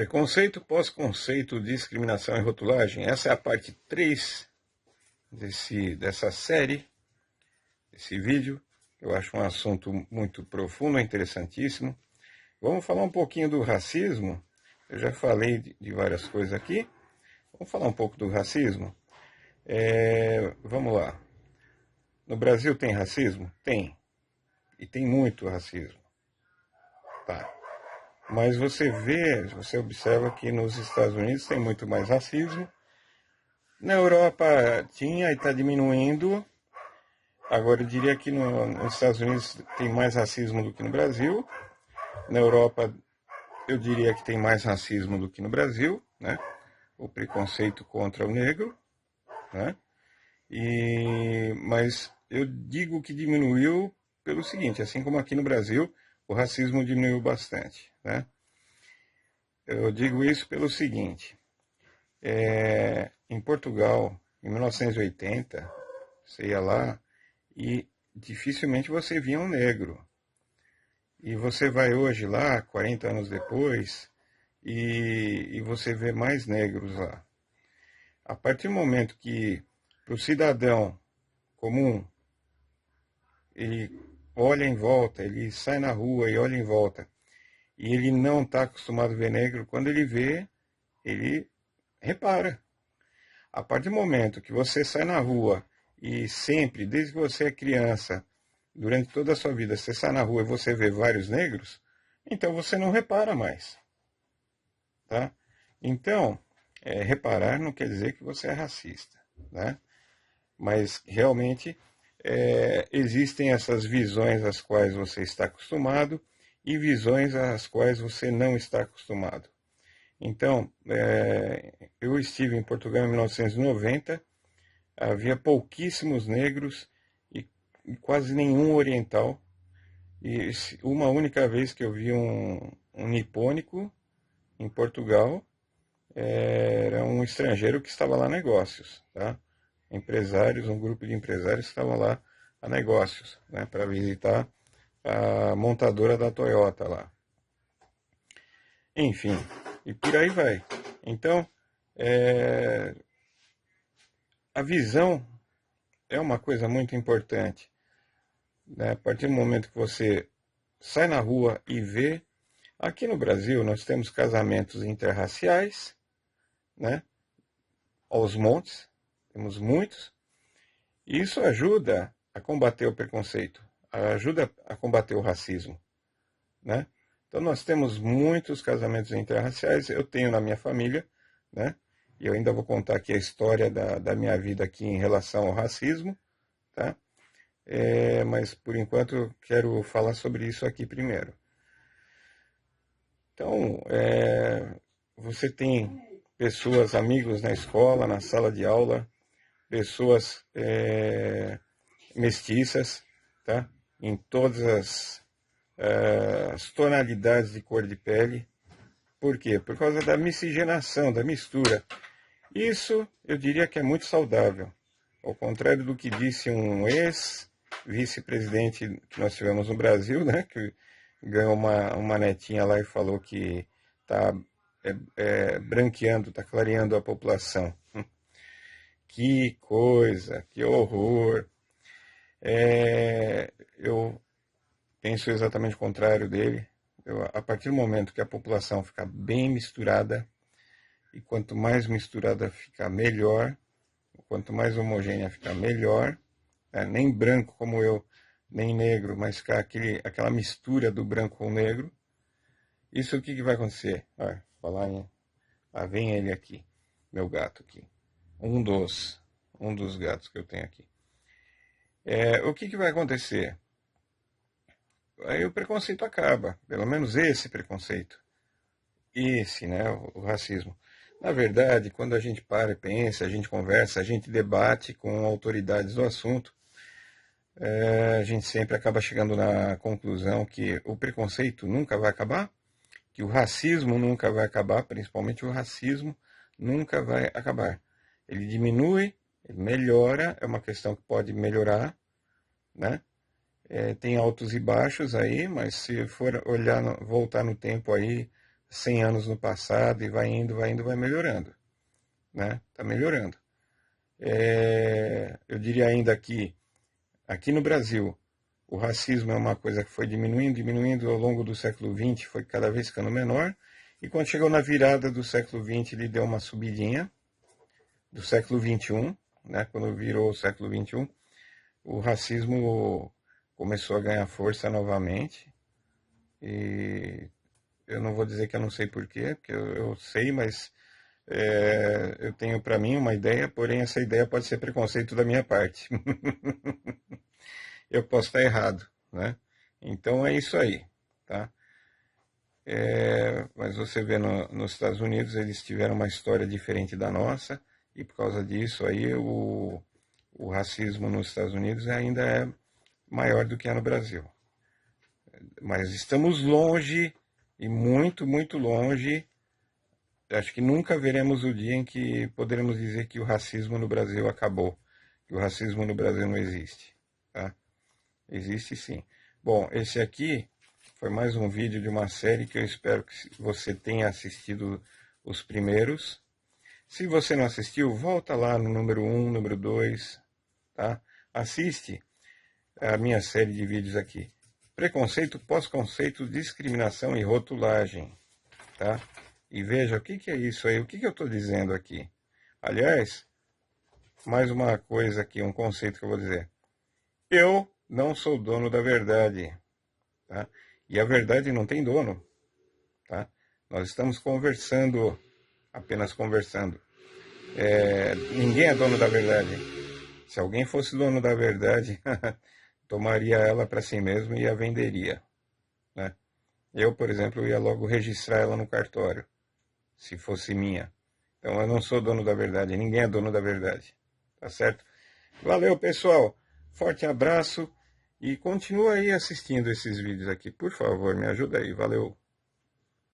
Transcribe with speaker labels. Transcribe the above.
Speaker 1: Preconceito, pós-conceito, discriminação e rotulagem. Essa é a parte 3 dessa série, desse vídeo. Eu acho um assunto muito profundo, interessantíssimo. Vamos falar um pouquinho do racismo. Eu já falei de várias coisas aqui. Vamos falar um pouco do racismo? Vamos lá. No Brasil tem racismo? Tem. E tem muito racismo. Tá. Mas você observa que nos Estados Unidos tem muito mais racismo. Na Europa tinha e está diminuindo. Agora eu diria que nos Estados Unidos tem mais racismo do que no Brasil. Na Europa eu diria que tem mais racismo do que no Brasil, né? O preconceito contra o negro, né? Mas eu digo que diminuiu pelo seguinte, assim como aqui no Brasil, o racismo diminuiu bastante, né? Eu digo isso pelo seguinte, em Portugal, em 1980, você ia lá e dificilmente você via um negro. E você vai hoje lá, 40 anos depois, e você vê mais negros lá. A partir do momento que, para o cidadão comum, ele olha em volta, ele sai na rua e olha em volta, e ele não está acostumado a ver negro, quando ele vê, ele repara. A partir do momento que você sai na rua e sempre, desde que você é criança, durante toda a sua vida, você sai na rua e você vê vários negros, então você não repara mais. Tá? Então, reparar não quer dizer que você é racista, né? Mas realmente existem essas visões às quais você está acostumado e visões às quais você não está acostumado. Então, eu estive em Portugal em 1990, havia pouquíssimos negros e quase nenhum oriental. E uma única vez que eu vi um nipônico em Portugal, era um estrangeiro que estava lá a negócios, tá? Empresários, um grupo de empresários que estavam lá a negócios, né, para visitar a montadora da Toyota lá. Enfim, e por aí vai. Então, a visão é uma coisa muito importante, né? A partir do momento que você sai na rua e vê, aqui no Brasil nós temos casamentos interraciais, né? Aos montes, temos muitos, e isso ajuda a combater o preconceito, ajuda a combater o racismo, né? Então nós temos muitos casamentos interraciais, eu tenho na minha família, né? E eu ainda vou contar aqui a história da minha vida aqui em relação ao racismo, tá? Mas por enquanto eu quero falar sobre isso aqui primeiro. Então, você tem pessoas, amigos na escola, na sala de aula, pessoas mestiças, tá? Em todas as tonalidades de cor de pele. Por quê? Por causa da miscigenação, da mistura. Isso eu diria que é muito saudável. Ao contrário do que disse um ex-vice-presidente que nós tivemos no Brasil, né? Que ganhou uma netinha lá e falou que está branqueando, está clareando a população. Que coisa, que horror. Eu penso exatamente o contrário dele. A partir do momento que a população fica bem misturada, e quanto mais misturada fica melhor, quanto mais homogênea fica melhor, nem branco como eu, nem negro, mas ficar aquela mistura do branco com o negro, isso o que vai acontecer? Lá vem ele aqui, meu gato aqui, um dos gatos que eu tenho aqui. O que vai acontecer? Aí o preconceito acaba, pelo menos esse preconceito, né, o racismo. Na verdade, quando a gente para e pensa, a gente conversa, a gente debate com autoridades do assunto, a gente sempre acaba chegando na conclusão que o preconceito nunca vai acabar, que o racismo nunca vai acabar, principalmente o racismo nunca vai acabar. Ele diminui, ele melhora, é uma questão que pode melhorar, né? Tem altos e baixos aí, mas se for olhar, voltar no tempo aí, 100 anos no passado e vai indo, vai melhorando, né? Tá melhorando. Eu diria ainda que aqui no Brasil o racismo é uma coisa que foi diminuindo ao longo do século XX, foi cada vez ficando menor, e quando chegou na virada do século XX ele deu uma subidinha, do século XXI, né? Quando virou o século XXI, o racismo começou a ganhar força novamente, e eu não vou dizer que eu não sei porquê, porque eu sei, mas eu tenho para mim uma ideia, porém essa ideia pode ser preconceito da minha parte. Eu posso estar errado, né? Então é isso aí, tá? Mas você vê nos Estados Unidos, eles tiveram uma história diferente da nossa, e por causa disso aí o racismo nos Estados Unidos ainda é maior do que é no Brasil. Mas estamos longe, e muito, muito longe. Acho que nunca veremos o dia em que poderemos dizer que o racismo no Brasil acabou, que o racismo no Brasil não existe, tá? Existe sim. Bom, esse aqui foi mais um vídeo de uma série que eu espero que você tenha assistido os primeiros. Se você não assistiu, volta lá no número 1, número 2, tá? Assiste a minha série de vídeos aqui. Preconceito, pós-conceito, discriminação e rotulagem, tá? E veja o que é isso aí, o que eu estou dizendo aqui. Aliás, mais uma coisa aqui, um conceito que eu vou dizer. Eu não sou dono da verdade, tá? E a verdade não tem dono, tá? Nós estamos conversando, apenas conversando. Ninguém é dono da verdade. Se alguém fosse dono da verdade, tomaria ela para si mesmo e a venderia, né? Eu, por exemplo, ia logo registrar ela no cartório, se fosse minha. Então eu não sou dono da verdade, ninguém é dono da verdade, tá certo? Valeu, pessoal, forte abraço e continua aí assistindo esses vídeos aqui, por favor, me ajuda aí, valeu.